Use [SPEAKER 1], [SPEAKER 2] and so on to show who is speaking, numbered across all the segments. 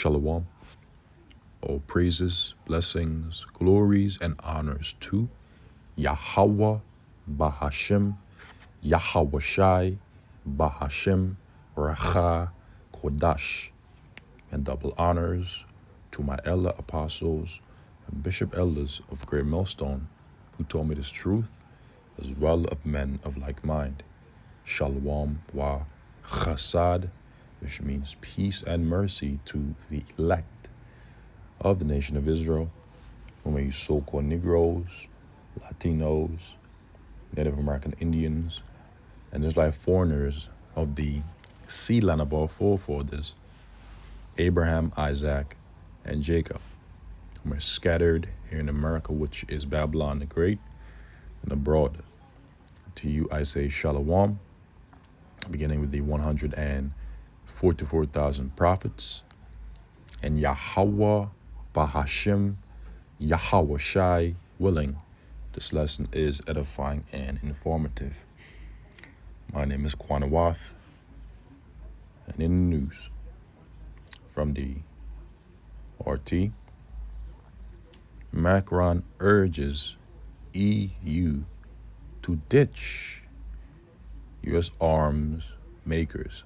[SPEAKER 1] Shalom. All praises, blessings, glories, and honors to Yahweh Bahashem, Yahweh Shai, Bahashem, Racha, Kodash, and double honors to my elder apostles and bishop elders of Great Millstone who told me this truth, as well of men of like mind. Shalom wa chasad, which means peace and mercy to the elect of the nation of Israel, whom are you so-called Negroes, Latinos, Native American Indians, and just like foreigners of the seed line of our forefathers, Abraham, Isaac, and Jacob, whom are scattered here in America, which is Babylon the Great, and abroad. To you I say Shalom, beginning with the 144,000 prophets, and Yahweh Bahashem, Yahweh Shai, willing. This lesson is edifying and informative. My name is Quanawath, and in the news from the RT, Macron urges EU to ditch U.S. arms makers.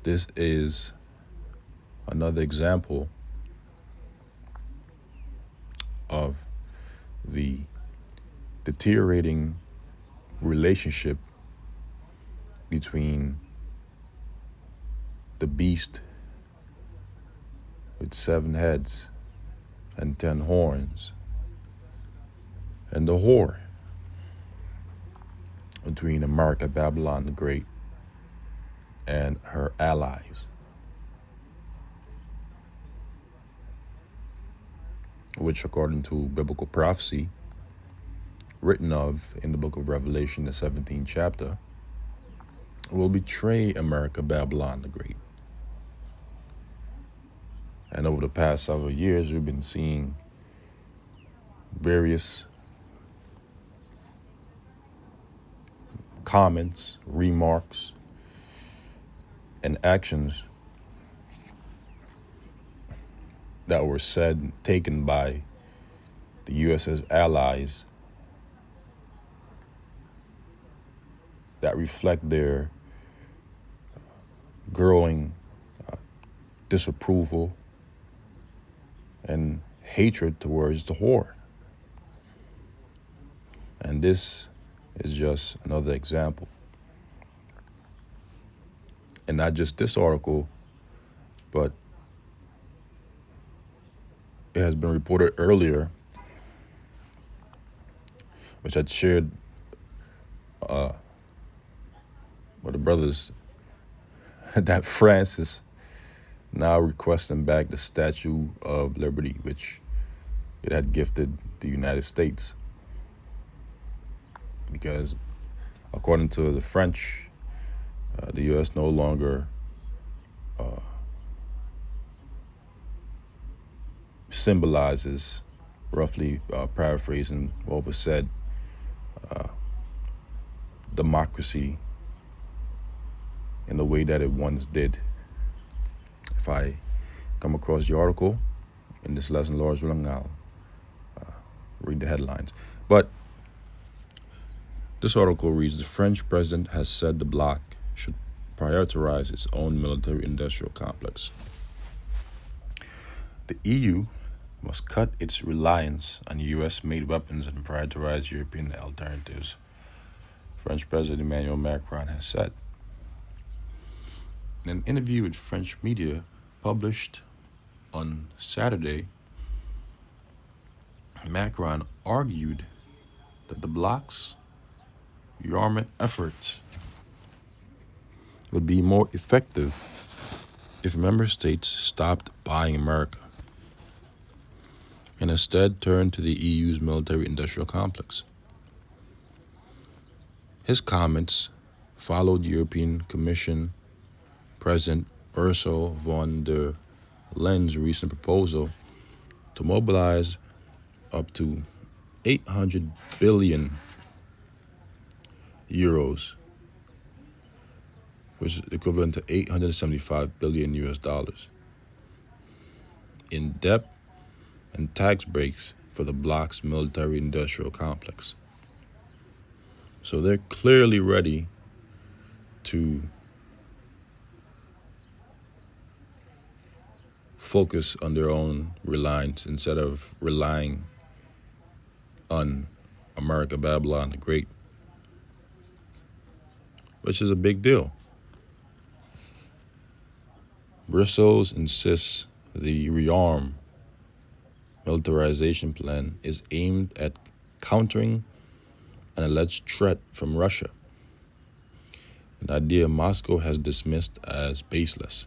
[SPEAKER 1] This is another example of the deteriorating relationship between the beast with 7 heads and 10 horns and the whore, between America, Babylon the Great, and her allies, which, according to biblical prophecy, written of in the book of Revelation, the 17th chapter, will betray America, Babylon the Great. And over the past several years, we've been seeing various comments, remarks, and actions that were said, taken by the US's allies that reflect their growing disapproval and hatred towards the whore. And this is just another example. And not just this article, but it has been reported earlier, which I'd shared with the brothers, that France is now requesting back the Statue of Liberty, which it had gifted the United States. Because according to the French, the U.S. no longer symbolizes, roughly paraphrasing what was said, democracy in the way that it once did. If I come across the article in this lesson, Lord's willing, I'll read the headlines. But this article reads, the French president has said the bloc should prioritize its own military-industrial complex. The EU must cut its reliance on U.S.-made weapons and prioritize European alternatives, French President Emmanuel Macron has said. In an interview with French media published on Saturday, Macron argued that the bloc's rearmament efforts would be more effective if member states stopped buying America and instead turned to the EU's military-industrial complex. His comments followed European Commission President Ursula von der Leyen's recent proposal to mobilize up to 800 billion euros which is equivalent to 875 billion US dollars, in debt and tax breaks for the bloc's military industrial complex. So they're clearly ready to focus on their own reliance instead of relying on America, Babylon the Great, which is a big deal. Brussels insists the rearm militarization plan is aimed at countering an alleged threat from Russia, an idea Moscow has dismissed as baseless.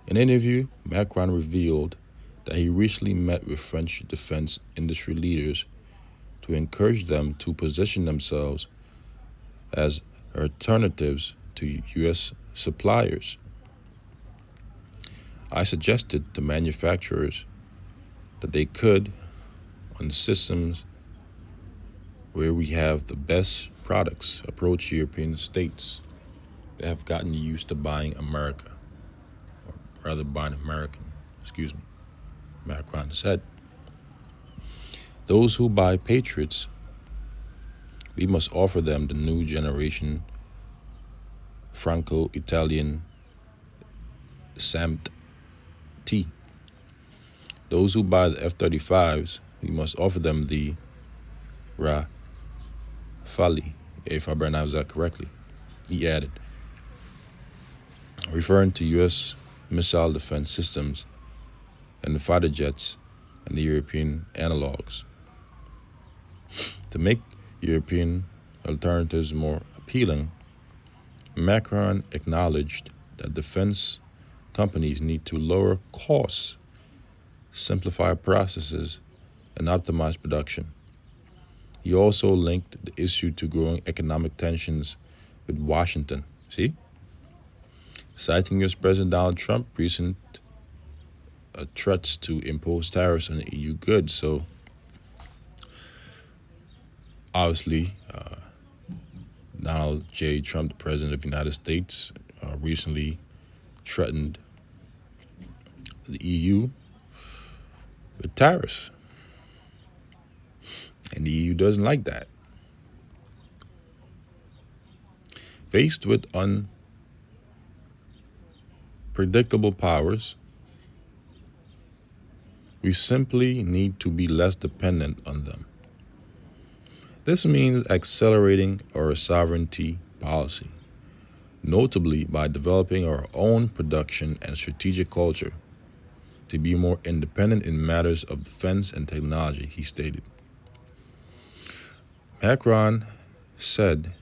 [SPEAKER 1] In an interview, Macron revealed that he recently met with French defense industry leaders to encourage them to position themselves as alternatives to U.S. suppliers. I suggested to manufacturers that they could, on systems where we have the best products, approach European states that have gotten used to buying America, or rather buying American, Macron said. Those who buy Patriots, we must offer them the new generation Franco-Italian SAMP-T. Those who buy the F-35s, we must offer them the Rafale, if I pronounce that correctly, he added, referring to U.S. missile defense systems and the fighter jets and the European analogs. To make European alternatives more appealing, Macron acknowledged that defense companies need to lower costs, simplify processes, and optimize production. He also linked the issue to growing economic tensions with Washington. See? Citing U.S. President Donald Trump's recent threats to impose tariffs on EU goods. So, obviously, Donald J. Trump, the President of the United States, recently threatened the EU with tariffs. And the EU doesn't like that. Faced with unpredictable powers, we simply need to be less dependent on them. This means accelerating our sovereignty policy, notably by developing our own production and strategic culture to be more independent in matters of defense and technology, he stated. Macron said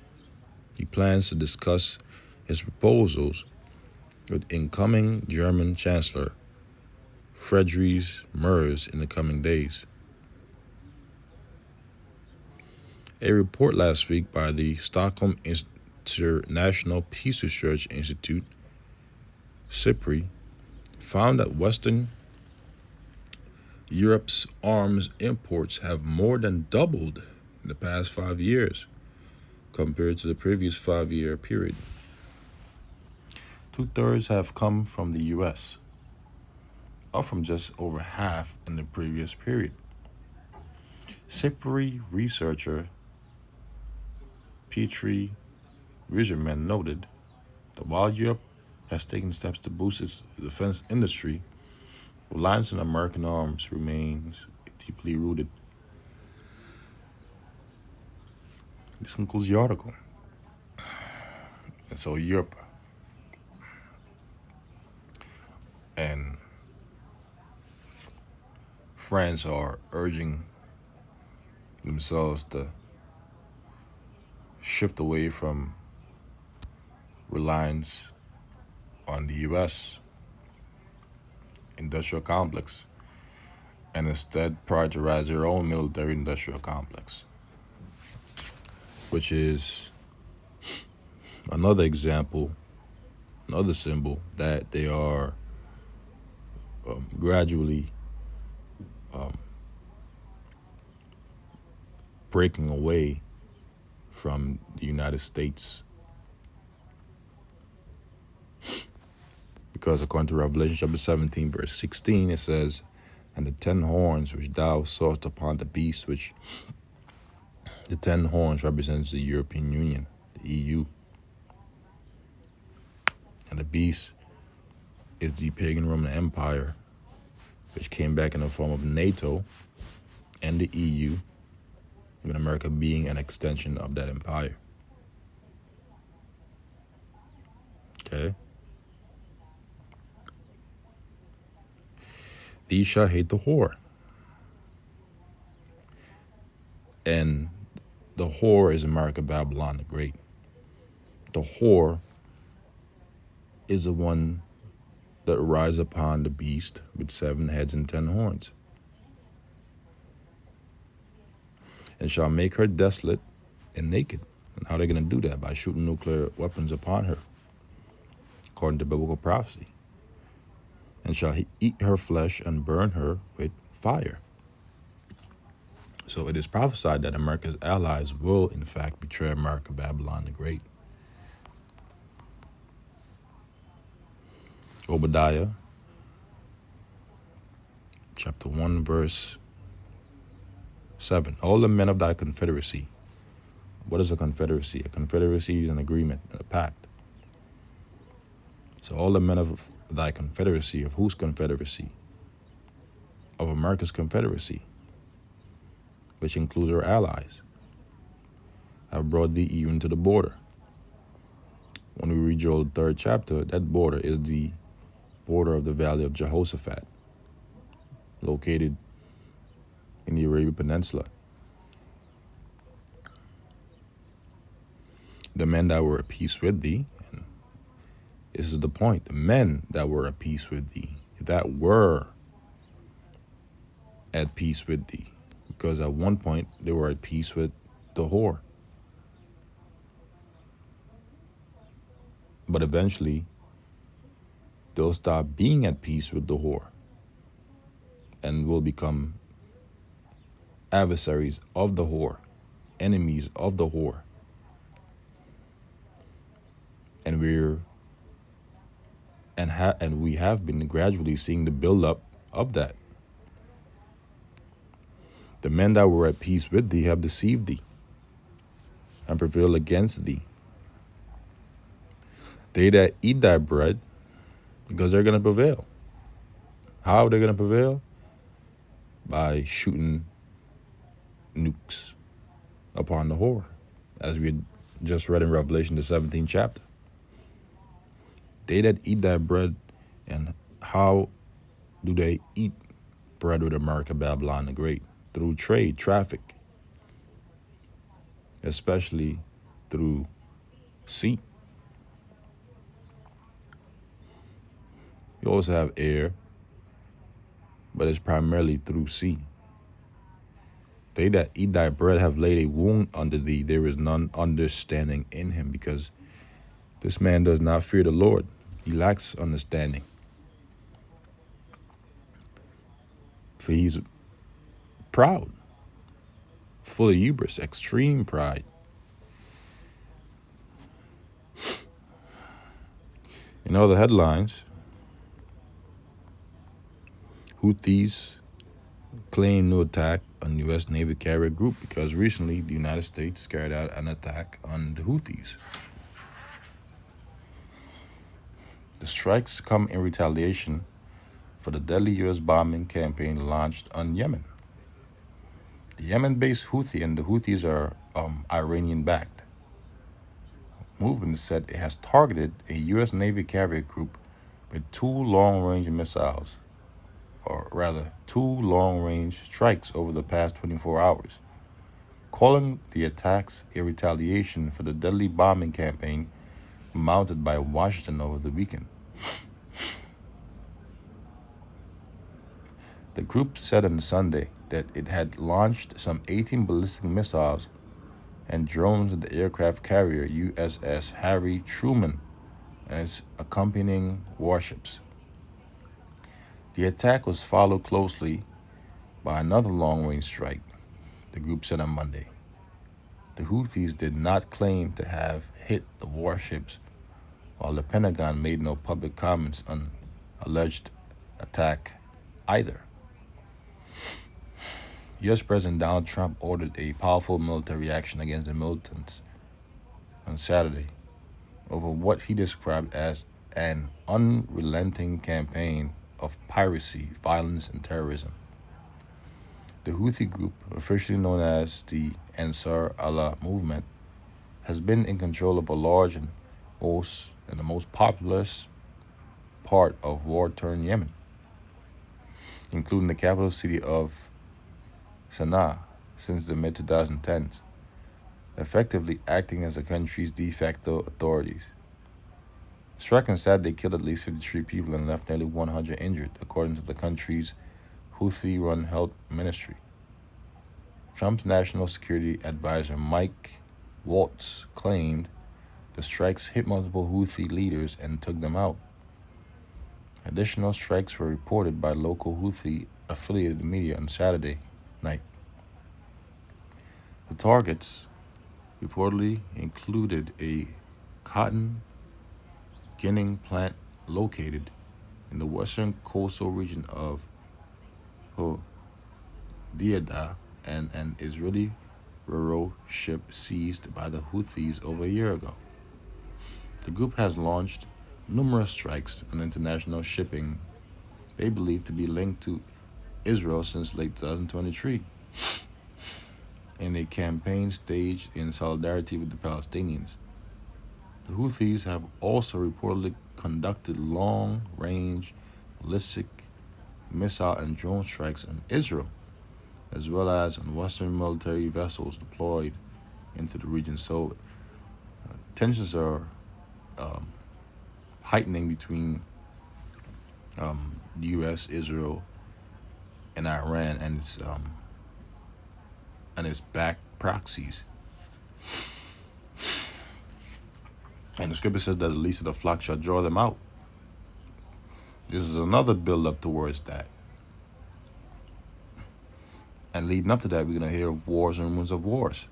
[SPEAKER 1] he plans to discuss his proposals with incoming German Chancellor Friedrich Merz in the coming days. A report last week by the Stockholm International Peace Research Institute, SIPRI, found that Western Europe's arms imports have more than doubled in the past 5 years compared to the previous 5-year period. 2/3 have come from the U.S., up from just over half in the previous period. SIPRI researcher Petri Rizerman noted that while Europe has taken steps to boost its defense industry, reliance on American arms remains deeply rooted. This concludes the article. And so Europe and France are urging themselves to shift away from reliance on the U.S. industrial complex and instead prioritize their own military industrial complex, which is another example, another symbol that they are gradually breaking away from the United States Because according to Revelation chapter 17, verse 16, it says, "And the 10 horns which thou sawest upon the beast," which the 10 horns represents the European Union, the EU. And the beast is the pagan Roman Empire, which came back in the form of NATO and the EU, with America being an extension of that empire. Okay? These shall hate the whore. And the whore is America, Babylon the Great. The whore is the one that rides upon the beast with 7 heads and 10 horns, and shall make her desolate and naked. And how are they going to do that? By shooting nuclear weapons upon her, according to biblical prophecy. And shall he eat her flesh and burn her with fire. So it is prophesied that America's allies will, in fact, betray America, Babylon the Great. Obadiah, chapter 1, verse 7. All the men of thy confederacy. What is a confederacy? A confederacy is an agreement, a pact. So all the men of thy confederacy, of whose confederacy? Of America's confederacy, which includes our allies, have brought thee even to the border. When we read Joel 3rd chapter, that border is the border of the valley of Jehoshaphat, located in the Arabian Peninsula. The men that were at peace with thee, and this is the point, the men that were at peace with thee, that were at peace with thee, because at one point they were at peace with the whore. But eventually, they'll stop being at peace with the whore and will become adversaries of the whore, enemies of the whore. And we have been gradually seeing the buildup of that. The men that were at peace with thee have deceived thee and prevailed against thee. They that eat thy bread, because they're going to prevail. How are they going to prevail? By shooting nukes upon the whore, as we had just read in Revelation, the 17th chapter. They that eat thy bread, and how do they eat bread with America, Babylon the Great? Through trade, traffic, especially through sea. You also have air, but it's primarily through sea. They that eat thy bread have laid a wound under thee. There is none understanding in him, because this man does not fear the Lord. He lacks understanding. For he's proud, full of hubris, extreme pride. In other headlines, Houthis claim new attack on U.S. Navy carrier group, because recently the United States carried out an attack on the Houthis. The strikes come in retaliation for the deadly U.S. bombing campaign launched on Yemen. The Yemen-based Houthi, and the Houthis are Iranian-backed, movement said it has targeted a U.S. Navy carrier group with 2 long-range missiles, or rather 2 long-range strikes over the past 24 hours, calling the attacks a retaliation for the deadly bombing campaign mounted by Washington over the weekend. The group said on Sunday that it had launched some 18 ballistic missiles and drones at the aircraft carrier USS Harry Truman and its accompanying warships. The attack was followed closely by another long-range strike, the group said on Monday. The Houthis did not claim to have hit the warships while the Pentagon made no public comments on alleged attack either. U.S. President Donald Trump ordered a powerful military action against the militants on Saturday over what he described as an unrelenting campaign of piracy, violence, and terrorism. The Houthi group, officially known as the Ansar Allah movement, has been in control of a large and the most populous part of war-torn Yemen, including the capital city of Sana'a since the mid-2010s, effectively acting as the country's de facto authorities. The strike on Saturday killed at least 53 people and left nearly 100 injured, according to the country's Houthi-run health ministry. Trump's national security advisor Mike Waltz claimed the strikes hit multiple Houthi leaders and took them out. Additional strikes were reported by local Houthi-affiliated media on Saturday night. The targets reportedly included a cotton ginning plant located in the western coastal region of Hodeidah and an Israeli RoRo ship seized by the Houthis over a year ago. The group has launched numerous strikes on international shipping they believe to be linked to Israel since late 2023, in a campaign staged in solidarity with the Palestinians. The Houthis have also reportedly conducted long-range ballistic missile and drone strikes on Israel, as well as on Western military vessels deployed into the region. So tensions are heightening between the U.S., Israel, and Iran, and its back proxies. And the scripture says that the least of the flock shall draw them out. This is another build-up towards that. And leading up to that, we're going to hear of wars and rumors of wars.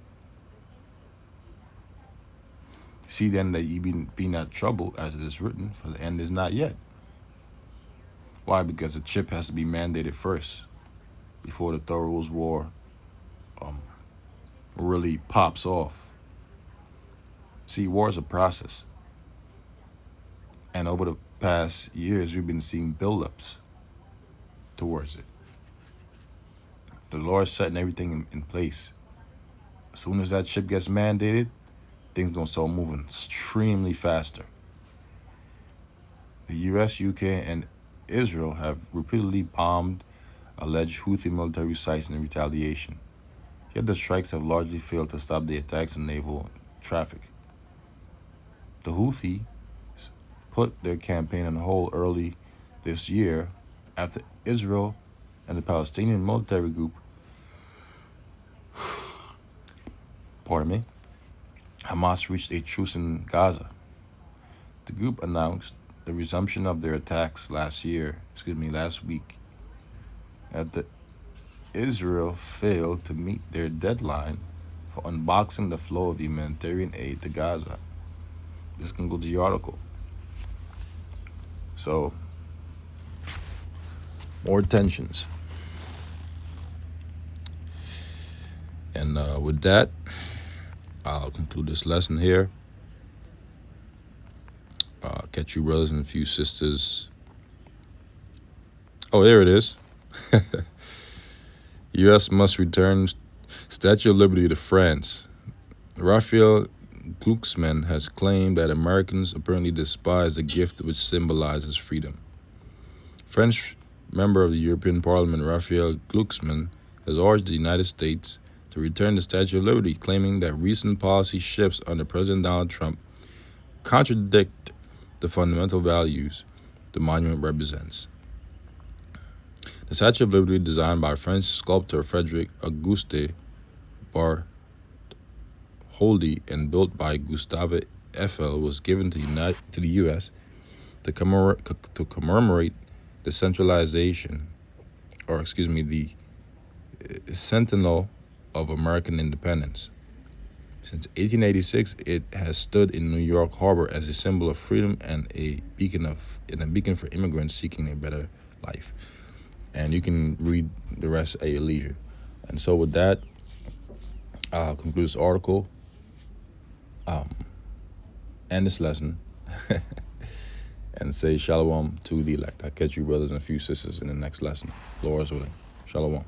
[SPEAKER 1] See then that ye be not troubled, as it is written, for the end is not yet. Why? Because the chip has to be mandated first before the Thoros War really pops off. See, war is a process. And over the past years, we've been seeing buildups towards it. The Lord's setting everything in place. As soon as that chip gets mandated, things going to start moving extremely faster. The U.S., UK, and Israel have repeatedly bombed alleged Houthi military sites in retaliation. Yet the strikes have largely failed to stop the attacks on naval traffic. The Houthis put their campaign on hold early this year after Israel and the Palestinian military group Hamas reached a truce in Gaza. The group announced the resumption of their attacks last week, after Israel failed to meet their deadline for unboxing the flow of humanitarian aid to Gaza. This can go to the article. So, more tensions. And with that, I'll conclude this lesson here. Catch you brothers and a few sisters. Oh, there it is. U.S. must return Statue of Liberty to France. Raphael Glucksmann has claimed that Americans apparently despise the gift which symbolizes freedom. French member of the European Parliament, Raphael Glucksmann, has urged the United States to return the Statue of Liberty, claiming that recent policy shifts under President Donald Trump contradict the fundamental values the monument represents. The Statue of Liberty, designed by French sculptor Frédéric Auguste Bartholdi and built by Gustave Eiffel, was given to the U.S. to commemorate the centennial of American independence. Since 1886, it has stood in New York Harbor as a symbol of freedom and a beacon for immigrants seeking a better life. And you can read the rest at your leisure. And so with that, I'll conclude this article and this lesson and say shalom to the elect. I'll catch you brothers and a few sisters in the next lesson. Lord's willing. Shalom.